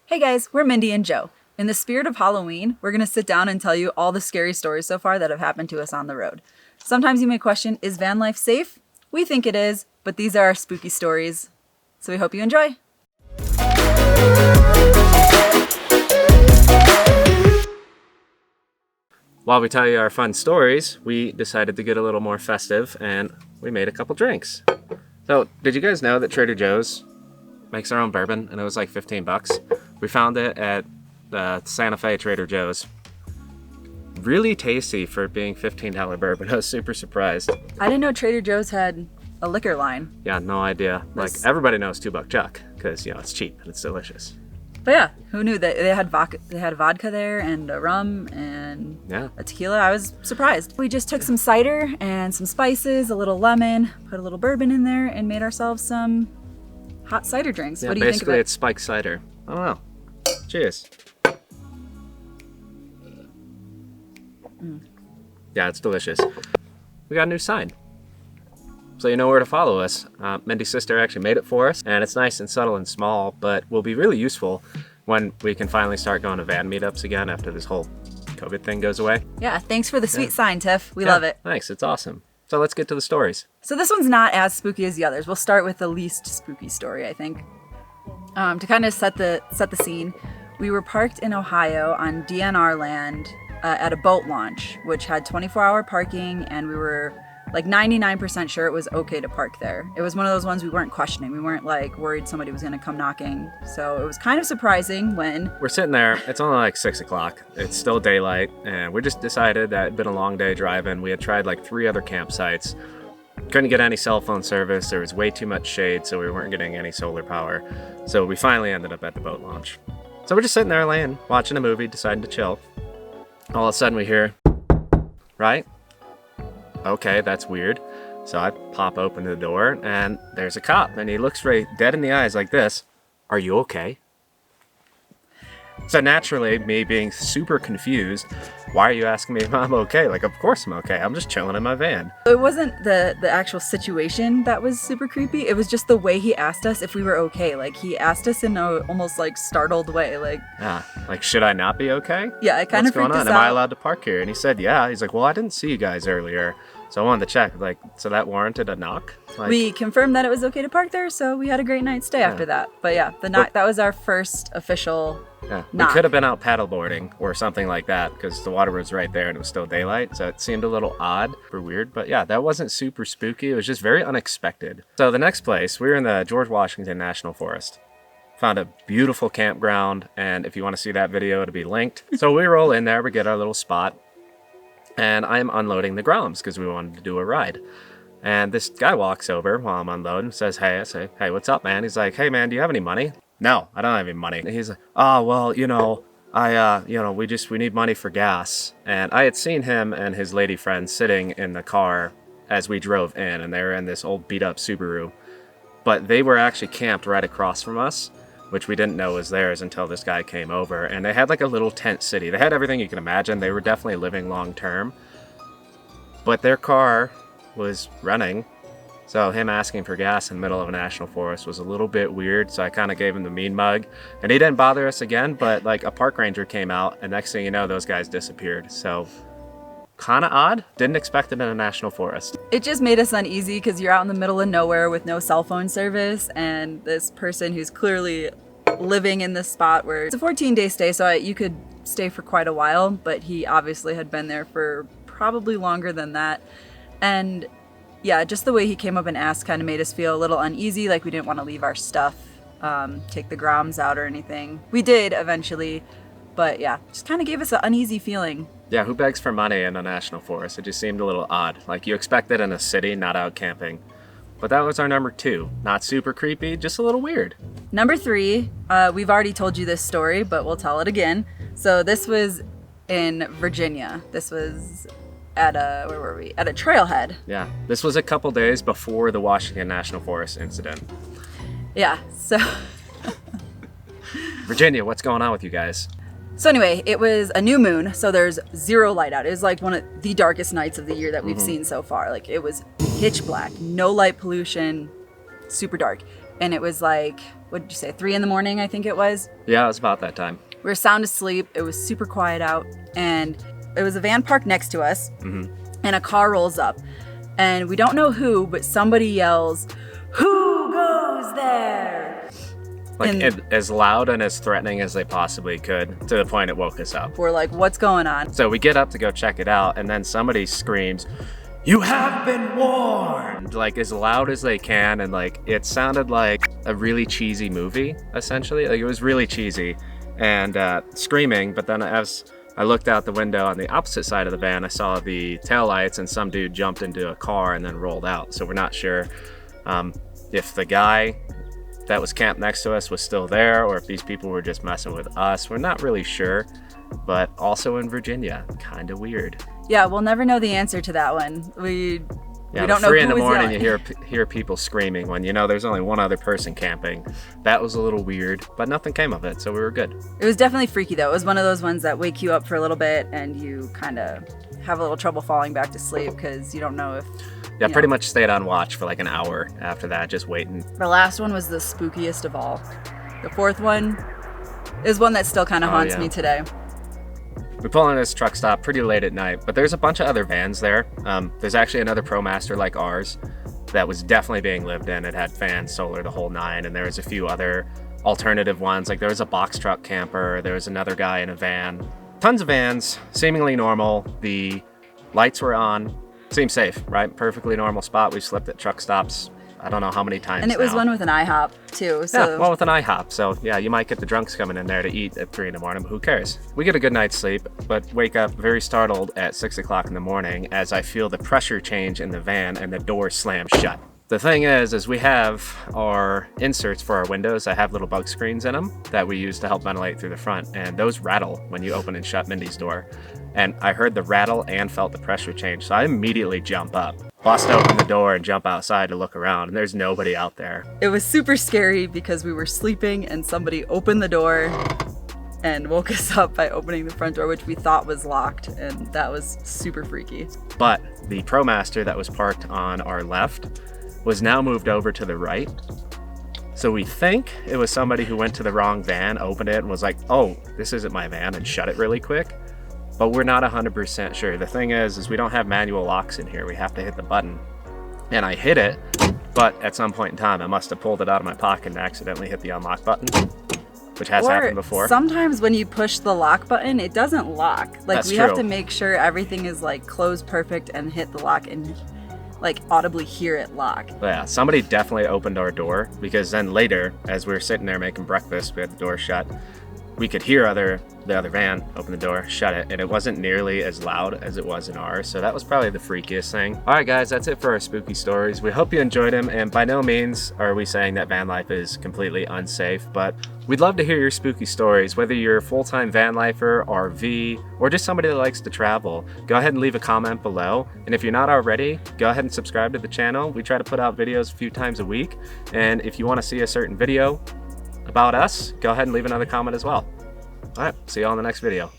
Hey guys, we're Mindy and Joe. In the spirit of Halloween, we're going to sit down and tell you all the scary stories so far that have happened to us on the road. Sometimes you may question, is van life safe? We think it is, but these are our spooky stories. So we hope you enjoy. While we tell you our fun stories, we decided to get a little more festive and we made a couple drinks. So, did you guys know that Trader Joe's makes their own bourbon and it was like 15 bucks? We found it at the Santa Fe Trader Joe's. Really tasty for it being $15 bourbon. I was super surprised. I didn't know Trader Joe's had a liquor line. Yeah, no idea. Like, everybody knows $2 Chuck because, you know, it's cheap and it's delicious. But yeah, who knew that they had vodka? They had vodka there and a rum and a tequila. I was surprised. We just took some cider and some spices, a little lemon, put a little bourbon in there, and made ourselves some hot cider drinks. Yeah, what do you think of it? Basically, it's spiked cider. I don't know. Cheers. Yeah, it's delicious. We got a new sign, so you know where to follow us. Mindy's sister actually made it for us, and it's nice and subtle and small, but will be really useful when we can finally start going to van meetups again after this whole COVID thing goes away. Yeah, thanks for the sweet sign, Tiff. We love it. Thanks, it's awesome. So let's get to the stories. So this one's not as spooky as the others. We'll start with the least spooky story, I think. To kind of set the scene, we were parked in Ohio on DNR land at a boat launch, which had 24-hour parking, and we were like 99% sure it was okay to park there. It was one of those ones we weren't questioning. We weren't like worried somebody was gonna come knocking. So it was kind of surprising when we're sitting there. It's only like 6 o'clock. It's still daylight, and we just decided that it'd been a long day driving. We had tried like 3 other campsites. Couldn't get any cell phone service. There was way too much shade, so we weren't getting any solar power. So we finally ended up at the boat launch. So we're just sitting there laying, watching a movie, deciding to chill. All of a sudden we hear, right? Okay, that's weird. So I pop open the door and there's a cop and he looks right dead in the eyes like this. Are you okay? So naturally, me being super confused, why are you asking me if I'm okay? Like, of course I'm okay. I'm just chilling in my van. It wasn't the actual situation that was super creepy. It was just the way he asked us if we were okay. Like, he asked us in a almost like startled way. Like, should I not be okay? Yeah, it kind of freaked us out. What's going on? Am I allowed to park here? And he said, yeah. He's like, well, I didn't see you guys earlier. So I wanted to check, like, so that warranted a knock? Like, we confirmed that it was okay to park there, so we had a great night's stay after that. But yeah, that was our first official knock. We could have been out paddleboarding or something like that because the water was right there and it was still daylight. So it seemed a little odd or weird. But yeah, that wasn't super spooky. It was just very unexpected. So the next place, we were in the George Washington National Forest. Found a beautiful campground, and if you want to see that video, it'll be linked. So we roll in there, we get our little spot. And I'm unloading the Groms because we wanted to do a ride. And this guy walks over while I'm unloading, says, hey. I say, hey, what's up, man? He's like, hey, man, do you have any money? No, I don't have any money. And he's like, oh, well, we need money for gas. And I had seen him and his lady friend sitting in the car as we drove in, and they were in this old beat up Subaru. But they were actually camped right across from us, which we didn't know was theirs until this guy came over. And they had like a little tent city. They had everything you can imagine. They were definitely living long term. But their car was running. So him asking for gas in the middle of a national forest was a little bit weird. So I kind of gave him the mean mug. And he didn't bother us again, but like a park ranger came out, and next thing you know, those guys disappeared. So kind of odd. Didn't expect it in a national forest. It just made us uneasy because you're out in the middle of nowhere with no cell phone service, and this person who's clearly living in this spot where it's a 14-day stay, so you could stay for quite a while, but he obviously had been there for probably longer than that. And yeah, just the way he came up and asked kind of made us feel a little uneasy, like we didn't want to leave our stuff, take the Groms out or anything. We did eventually, but yeah, just kind of gave us an uneasy feeling. Yeah, who begs for money in a national forest? It just seemed a little odd. Like, you expect it in a city, not out camping. But that was our number 2. Not super creepy, just a little weird. Number 3, we've already told you this story, but we'll tell it again. So this was in Virginia. This was at where were we? At a trailhead. Yeah, this was a couple days before the Washington National Forest incident. Yeah, so Virginia, what's going on with you guys? So anyway, it was a new moon, so there's zero light out. It was like one of the darkest nights of the year that we've seen so far. Like, it was pitch black, no light pollution, super dark. And it was like what did you say, 3 in the morning, I think it was. Yeah, it was about that time. We were sound asleep. It was super quiet out, and it was a van parked next to us, and a car rolls up, and we don't know who, but somebody yells, "Who goes there?" Like as loud and as threatening as they possibly could, to the point it woke us up. We're like, what's going on? So we get up to go check it out, and then somebody screams, "You have been warned!" Like as loud as they can, and like it sounded like a really cheesy movie, essentially. Like it was really cheesy and screaming, but then as I looked out the window on the opposite side of the van, I saw the taillights and some dude jumped into a car and then rolled out. So we're not sure if the guy that was camped next to us was still there or if these people were just messing with us. We're not really sure, but also in Virginia, kind of weird. Yeah, we'll never know the answer to that one. We don't know 3 who in the was morning yelling. you hear people screaming when you know there's only one other person camping. That was a little weird, but nothing came of it, so we were good. It was definitely freaky though. It was one of those ones that wake you up for a little bit and you kind of have a little trouble falling back to sleep because you don't know if... Yeah, pretty much stayed on watch for like an hour after that, just waiting. The last one was the spookiest of all. The fourth one is one that still kind of haunts me today. We pull into this truck stop pretty late at night, but there's a bunch of other vans there. There's actually another ProMaster like ours that was definitely being lived in. It had fans, solar, the whole nine, and there was a few other alternative ones. Like there was a box truck camper, there was another guy in a van. Tons of vans, seemingly normal. The lights were on. Seemed safe, right? Perfectly normal spot. We've slept at truck stops I don't know how many times. And it was now. one with an IHOP too. So. Yeah, well, with an IHOP. So yeah, you might get the drunks coming in there to eat at 3 in the morning, but who cares? We get a good night's sleep, but wake up very startled at 6 o'clock in the morning as I feel the pressure change in the van and the door slam shut. The thing is we have our inserts for our windows. I have little bug screens in them that we use to help ventilate through the front, and those rattle when you open and shut Mindy's door. And I heard the rattle and felt the pressure change, so I immediately jump up, bust open the door and jump outside to look around, and there's nobody out there. It was super scary because we were sleeping and somebody opened the door and woke us up by opening the front door, which we thought was locked, and that was super freaky. But the ProMaster that was parked on our left was now moved over to the right. So we think it was somebody who went to the wrong van, opened it, and was like, oh, this isn't my van, and shut it really quick. But we're not 100% sure. The thing is we don't have manual locks in here. We have to hit the button. And I hit it, but at some point in time, I must have pulled it out of my pocket and accidentally hit the unlock button, which has happened before. Sometimes when you push the lock button, it doesn't lock. Like That's we true. have to make sure everything is like closed perfect and hit the lock and like audibly hear it lock. But yeah, somebody definitely opened our door, because then later, as we were sitting there making breakfast, we had the door shut, we could hear the other van open the door, shut it, and it wasn't nearly as loud as it was in ours, so that was probably the freakiest thing. All right, guys, that's it for our spooky stories. We hope you enjoyed them, and by no means are we saying that van life is completely unsafe, but we'd love to hear your spooky stories, whether you're a full-time van lifer, RV, or just somebody that likes to travel. Go ahead and leave a comment below, and if you're not already, go ahead and subscribe to the channel. We try to put out videos a few times a week, and if you want to see a certain video about us, go ahead and leave another comment as well. All right, see you all in the next video.